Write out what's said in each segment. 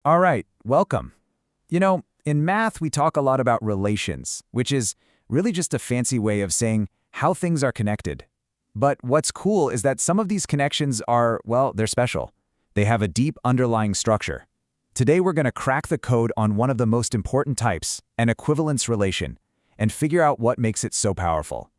All right, welcome. In math, we talk a lot about relations, which is really just a fancy way of saying how things are connected. But what's cool is that some of these connections are, well, they're special. They have a deep underlying structure. Today, we're going to crack the code on one of the most important types, an equivalence relation, and figure out what makes it so powerful.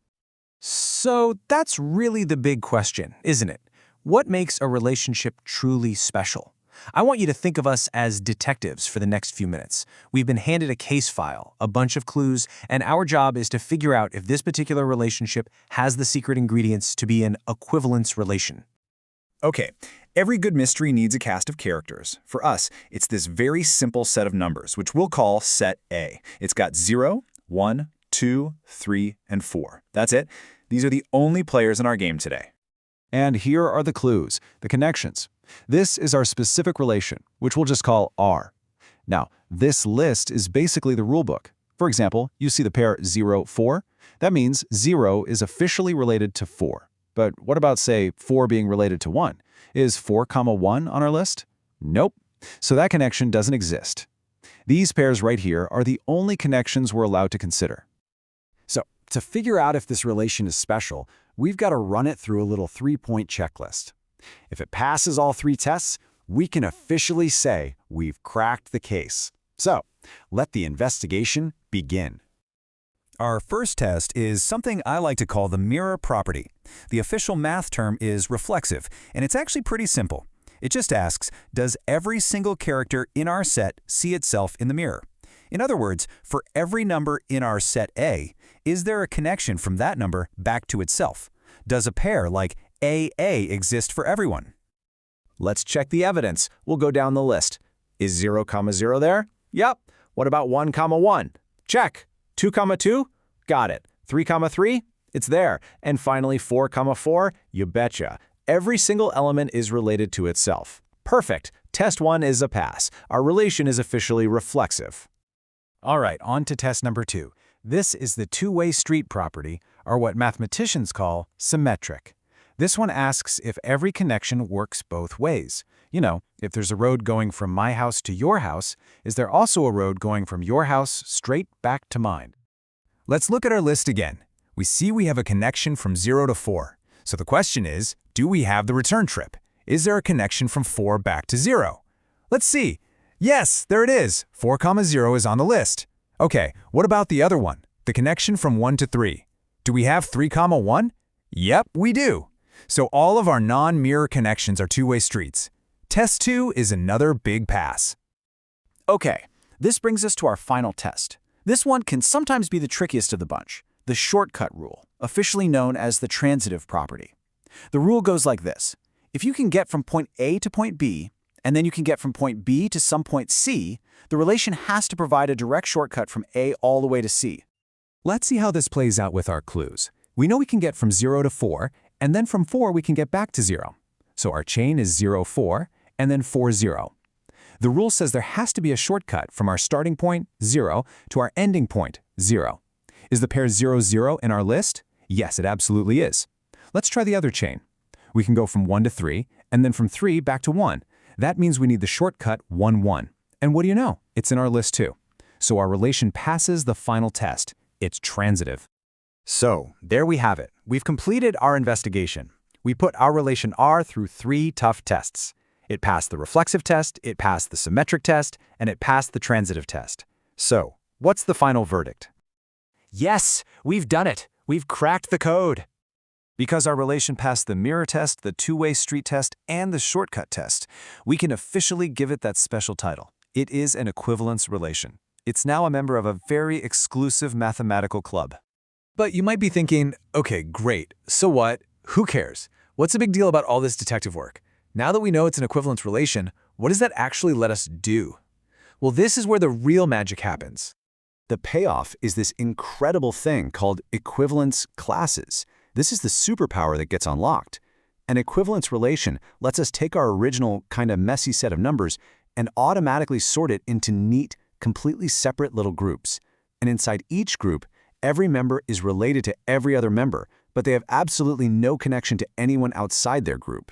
So that's really the big question, isn't it? What makes a relationship truly special? I want you to think of us as detectives for the next few minutes. We've been handed a case file, a bunch of clues, and our job is to figure out if this particular relationship has the secret ingredients to be an equivalence relation. Okay, every good mystery needs a cast of characters. For us, it's this very simple set of numbers, which we'll call set A. It's got 0, 1, 2, 3, and 4. That's it. These are the only players in our game today. And here are the clues, the connections. This is our specific relation, which we'll just call R. Now, this list is basically the rulebook. For example, you see the pair 0, 4. That means 0 is officially related to 4. But what about, say, 4 being related to 1? Is 4, 1 on our list? Nope. So that connection doesn't exist. These pairs right here are the only connections we're allowed to consider. So, to figure out if this relation is special, we've got to run it through a little 3-point checklist. If it passes all 3 tests, we can officially say we've cracked the case. So, let the investigation begin. Our first test is something I like to call the mirror property. The official math term is reflexive, and it's actually pretty simple. It just asks, does every single character in our set see itself in the mirror? In other words, for every number in our set A, is there a connection from that number back to itself? Does a pair like AA exist for everyone? Let's check the evidence. We'll go down the list. Is 0, 0 there? Yep. What about 1, 1? Check. 2, 2? Got it. 3, 3? It's there. And finally 4, 4? You betcha. Every single element is related to itself. Perfect. Test 1 is a pass. Our relation is officially reflexive. All right, on to test number 2. This is the two-way street property, or what mathematicians call symmetric. This one asks if every connection works both ways. If there's a road going from my house to your house, is there also a road going from your house straight back to mine? Let's look at our list again. We see we have a connection from 0 to 4. So the question is, do we have the return trip? Is there a connection from 4 back to 0? Let's see. Yes, there it is. 4, 0 is on the list. Okay, what about the other one, the connection from 1 to 3? Do we have 3, 1? Yep, we do. So all of our non-mirror connections are two-way streets. Test 2 is another big pass. Okay, this brings us to our final test. This one can sometimes be the trickiest of the bunch, the shortcut rule, officially known as the transitive property. The rule goes like this. If you can get from point A to point B, and then you can get from point B to some point C, the relation has to provide a direct shortcut from A all the way to C. Let's see how this plays out with our clues. We know we can get from 0 to 4, and then from 4 we can get back to 0. So our chain is 0, 4, and then 4, 0. The rule says there has to be a shortcut from our starting point, 0, to our ending point, 0. Is the pair 0, 0 in our list? Yes, it absolutely is. Let's try the other chain. We can go from 1 to 3, and then from 3 back to 1. That means we need the shortcut 1, 1. And what do you know? It's in our list too. So our relation passes the final test. It's transitive. So, there we have it. We've completed our investigation. We put our relation R through 3 tough tests. It passed the reflexive test, it passed the symmetric test, and it passed the transitive test. So, what's the final verdict? Yes, we've done it. We've cracked the code. Because our relation passed the mirror test, the two-way street test, and the shortcut test, we can officially give it that special title. It is an equivalence relation. It's now a member of a very exclusive mathematical club. But you might be thinking, okay, great. So what? Who cares? What's the big deal about all this detective work? Now that we know it's an equivalence relation, what does that actually let us do? Well, this is where the real magic happens. The payoff is this incredible thing called equivalence classes. This is the superpower that gets unlocked. An equivalence relation lets us take our original kind of messy set of numbers and automatically sort it into neat, completely separate little groups. And inside each group, every member is related to every other member, but they have absolutely no connection to anyone outside their group.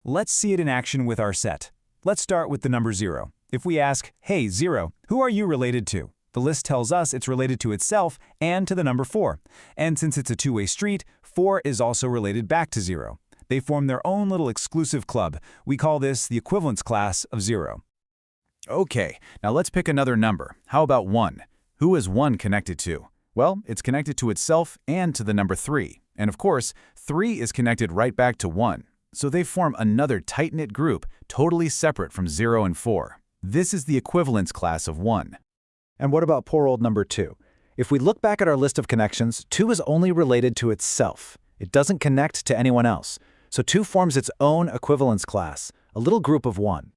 Let's see it in action with our set. Let's start with the number 0. If we ask, hey, 0, who are you related to? The list tells us it's related to itself and to the number 4. And since it's a two-way street, 4 is also related back to 0. They form their own little exclusive club. We call this the equivalence class of 0. Okay, now let's pick another number. How about 1? Who is 1 connected to? Well, it's connected to itself and to the number 3. And of course, 3 is connected right back to 1. So they form another tight-knit group, totally separate from 0 and 4. This is the equivalence class of 1. And what about poor old number 2? If we look back at our list of connections, 2 is only related to itself. It doesn't connect to anyone else. So 2 forms its own equivalence class, a little group of 1.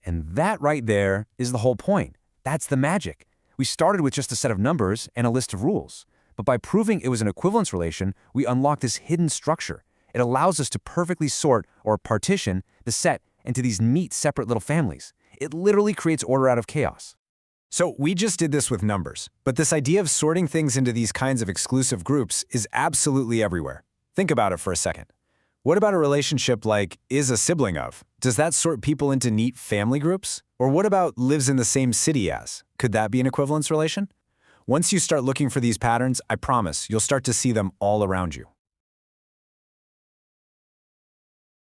And that right there is the whole point. That's the magic. We started with just a set of numbers and a list of rules. But by proving it was an equivalence relation, we unlock this hidden structure. It allows us to perfectly sort or partition the set into these neat separate little families. It literally creates order out of chaos. So we just did this with numbers, but this idea of sorting things into these kinds of exclusive groups is absolutely everywhere. Think about it for a second. What about a relationship like is a sibling of? Does that sort people into neat family groups? Or what about lives in the same city as? Could that be an equivalence relation? Once you start looking for these patterns, I promise you'll start to see them all around you.